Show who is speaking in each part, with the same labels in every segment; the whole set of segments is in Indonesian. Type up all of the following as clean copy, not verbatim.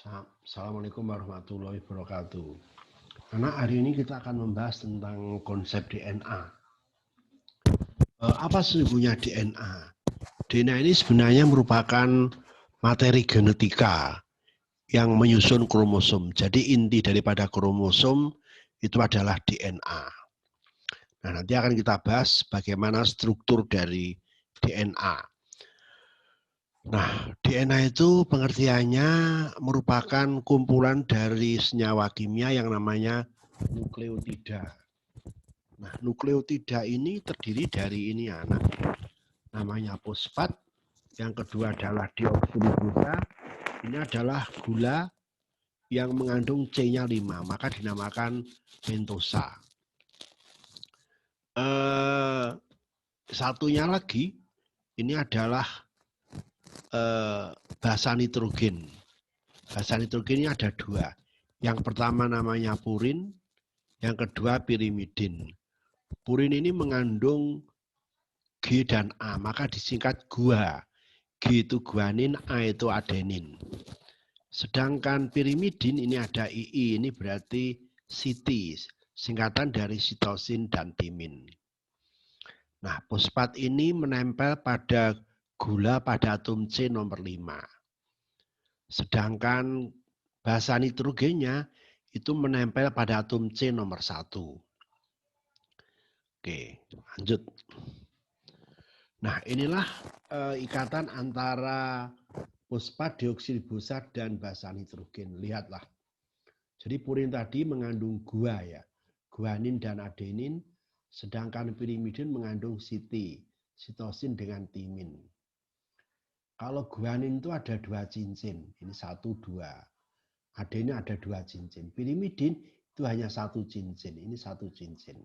Speaker 1: Assalamualaikum warahmatullahi wabarakatuh. Anak, hari ini kita akan membahas tentang konsep DNA. Apa sesungguhnya DNA? DNA ini sebenarnya merupakan materi genetika yang menyusun kromosom. Jadi inti daripada kromosom itu adalah DNA. Nah, nanti akan kita bahas bagaimana struktur dari DNA. Nah, DNA itu pengertiannya merupakan kumpulan dari senyawa kimia yang namanya nukleotida. Nah, nukleotida ini terdiri dari ini anak, namanya fosfat. Yang kedua adalah dioksiribosa. Ini adalah gula yang mengandung C-nya 5, maka dinamakan pentosa. Satunya lagi, ini adalah basa nitrogen. Basa nitrogen ini ada dua. Yang pertama namanya purin, yang kedua pirimidin. Purin ini mengandung G dan A, maka disingkat GUA. G itu guanin, A itu adenin. Sedangkan pirimidin ini ada II, ini berarti sitis, singkatan dari sitosin dan timin. Nah, fosfat ini menempel pada gula pada atom C nomor 5. Sedangkan basa nitrogennya itu menempel pada atom C nomor 1. Oke, lanjut. Nah, inilah ikatan antara fosfat, dioksiribosa, dan basa nitrogen. Lihatlah. Jadi purin tadi mengandung gua ya, guanin dan adenin, sedangkan pirimidin mengandung sitosin dengan timin. Kalau guanin itu ada 2 cincin, ini 1, 2. Adenin ada 2 cincin. Pirimidin itu hanya 1 cincin, ini 1 cincin.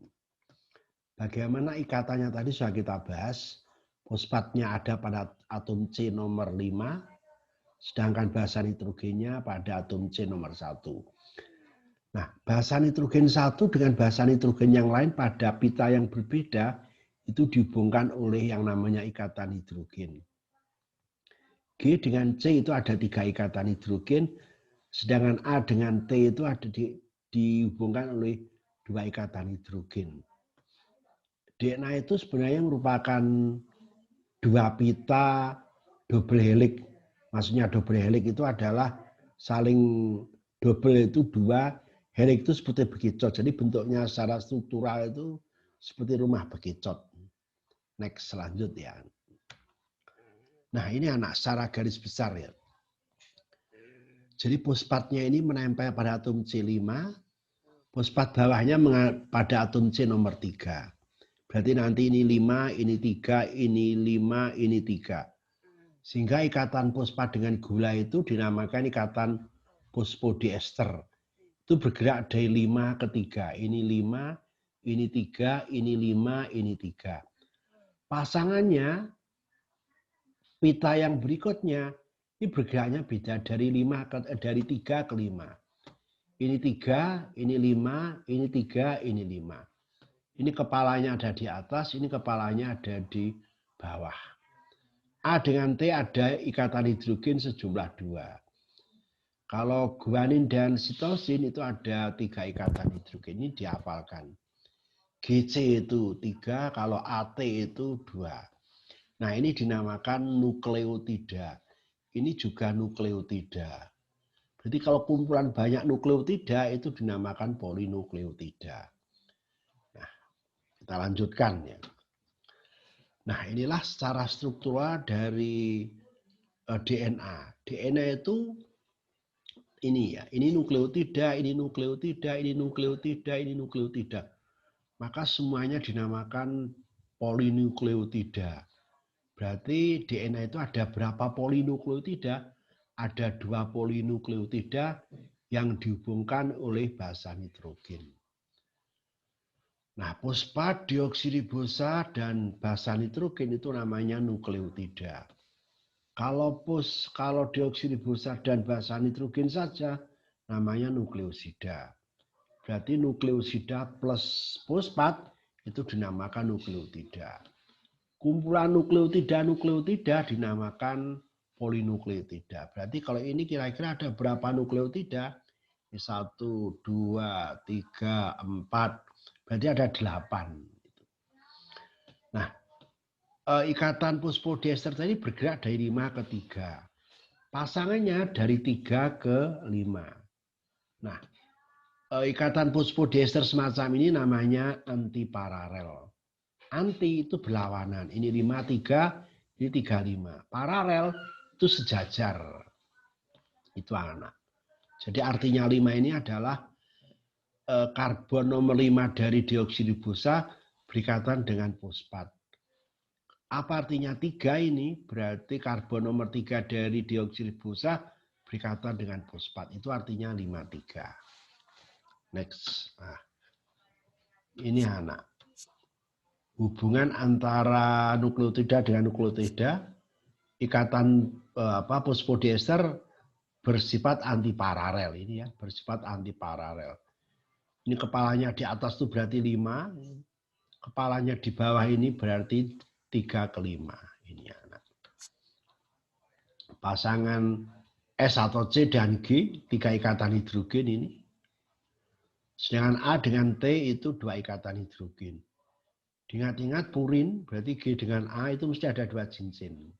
Speaker 1: Bagaimana ikatannya tadi sudah kita bahas. Fosfatnya ada pada atom C nomor 5, sedangkan basa nitrogennya pada atom C nomor 1. Nah, basa nitrogen 1 dengan basa nitrogen yang lain pada pita yang berbeda itu dihubungkan oleh yang namanya ikatan hidrogen. G dengan C itu ada 3 ikatan hidrogen, sedangkan A dengan T itu ada dihubungkan oleh 2 ikatan hidrogen. DNA itu sebenarnya merupakan 2 pita double helix. Maksudnya double helix itu adalah saling double itu 2, helix itu seperti bekicot. Jadi bentuknya secara struktural itu seperti rumah bekicot. Next, selanjut ya. Nah, ini anak secara garis besar ya. Jadi fosfatnya ini menempel pada atom C5, fosfat bawahnya pada atom C nomor 3. Berarti nanti ini 5, ini 3, ini 5, ini 3. Sehingga ikatan fosfat dengan gula itu dinamakan ikatan fosfodiester. Itu bergerak dari 5 ke 3. Ini 5, ini 3, ini 5, ini 3. Pasangannya, pita yang berikutnya, ini bergeraknya beda dari 3 ke 5. Ini 3, ini 5, ini 3, ini 5. Ini kepalanya ada di atas, ini kepalanya ada di bawah. A dengan T ada ikatan hidrogen sejumlah 2. Kalau guanin dan sitosin itu ada 3 ikatan hidrogen. Ini dihafalkan. GC itu 3, kalau AT itu 2. Nah, ini dinamakan nukleotida. Ini juga nukleotida. Berarti kalau kumpulan banyak nukleotida itu dinamakan polinukleotida. Nah, kita lanjutkan ya. Nah, inilah secara struktural dari DNA. DNA itu ini ya, ini nukleotida, ini nukleotida, ini nukleotida, ini nukleotida. Maka semuanya dinamakan polinukleotida. Berarti DNA itu ada berapa polinukleotida? Ada 2 polinukleotida yang dihubungkan oleh basa nitrogen. Nah, fosfat, dioksiribosa, dan basa nitrogen itu namanya nukleotida. Kalau dioksiribosa dan basa nitrogen saja, namanya nukleosida. Berarti nukleosida plus fosfat itu dinamakan nukleotida. Kumpulan nukleotida dinamakan polinukleotida. Berarti kalau ini kira-kira ada berapa nukleotida? 1, 2, 3, 4. Berarti ada 8. Nah, ikatan fosfodiester tadi bergerak dari 5 ke 3. Pasangannya dari 3 ke 5. Nah, ikatan fosfodiester semacam ini namanya antiparalel. Anti itu berlawanan. Ini 5, 3, ini 3, 5. Paralel itu sejajar. Itu anak. Jadi artinya 5 ini adalah karbon nomor 5 dari deoksiribosa berikatan dengan fosfat. Apa artinya 3 ini? Berarti karbon nomor 3 dari deoksiribosa berikatan dengan fosfat. Itu artinya 5, 3. Next. Nah, ini anak. Hubungan antara nukleotida dengan nukleotida, ikatan fosfodiester bersifat antiparalel. Ini ya, bersifat antiparalel. Ini kepalanya di atas itu berarti 5. Kepalanya di bawah ini berarti 3 ke 5. Ini anak. Pasangan S atau C dan G, 3 ikatan hidrogen ini. Sedangkan A dengan T itu 2 ikatan hidrogen. Ingat-ingat purin, berarti G dengan A itu mesti ada 2 cincin.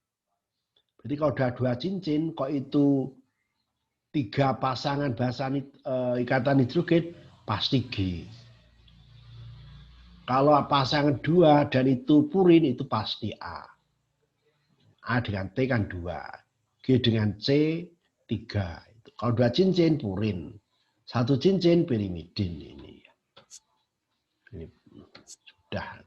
Speaker 1: Berarti kalau ada 2 cincin, kok itu 3 pasangan basan ikatan hidrogen, pasti G. Kalau pasangan 2 dan itu purin, itu pasti A. A dengan T kan 2. G dengan C, 3. Kalau 2 cincin, purin. 1 cincin, pirimidin. Ini sudah.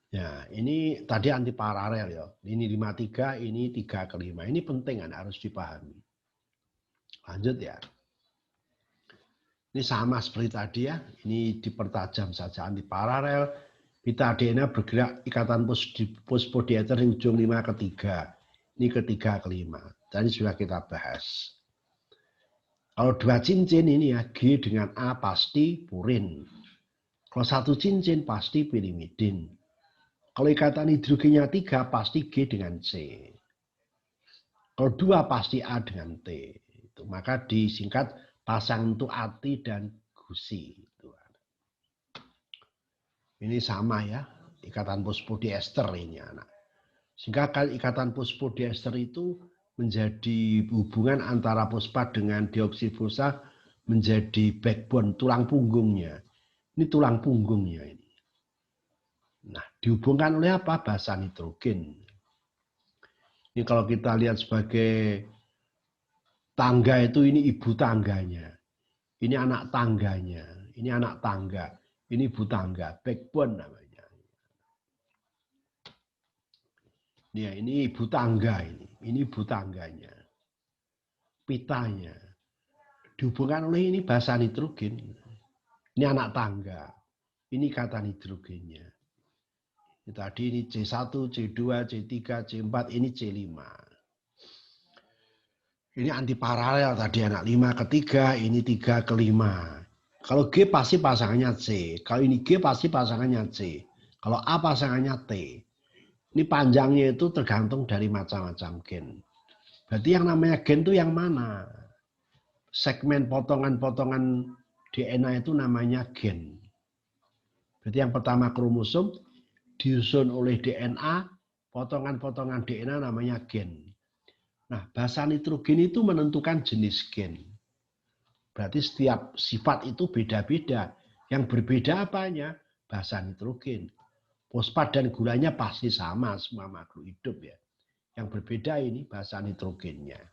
Speaker 1: Ya, ini tadi antiparalel ya. Ini 5, 3, ini 3 ke 5. Ini penting kan, harus dipahami. Lanjut ya. Ini sama seperti tadi ya. Ini dipertajam saja antiparalel. Beta DNA bergerak ikatan fosfodiester di ujung 5 ke 3. Ini ke 3 ke 5. Tadi sudah kita bahas. Kalau 2 cincin ini ya, G dengan A pasti purin. Kalau 1 cincin pasti pirimidin. Kalau ikatan hidrogennya 3 pasti G dengan C. Kalau 2 pasti A dengan T. Maka disingkat pasangan itu Ati dan Gusi. Ini sama ya, ikatan fosfodiester ini anak. Sehingga ikatan fosfodiester itu menjadi hubungan antara fosfat dengan deoksiribosa menjadi backbone, tulang punggungnya. Ini tulang punggungnya ini. Nah, dihubungkan oleh apa? Basa nitrogen. Ini kalau kita lihat sebagai tangga itu, ini ibu tangganya. Ini anak tangganya. Ini anak tangga. Ini ibu tangga. Backbone namanya. Ya, ini ibu tangga ini. Ini ibu tangganya. Pitanya. Dihubungkan oleh ini basa nitrogen. Ini anak tangga. Ini ikatan hidrogennya. Tadi ini C1, C2, C3, C4, ini C5. Ini antiparalel tadi anak 5 ke 3, ini 3 ke 5. Kalau G pasti pasangannya C. Kalau ini G pasti pasangannya C. Kalau A pasangannya T. Ini panjangnya itu tergantung dari macam-macam gen. Berarti yang namanya gen itu yang mana? Segmen potongan-potongan DNA itu namanya gen. Berarti yang pertama kromosom disusun oleh DNA, potongan-potongan DNA namanya gen. Nah, basa nitrogen itu menentukan jenis gen. Berarti setiap sifat itu beda-beda. Yang berbeda apanya? Basa nitrogen. Fosfat dan gulanya pasti sama semua makhluk hidup ya. Yang berbeda ini basa nitrogennya.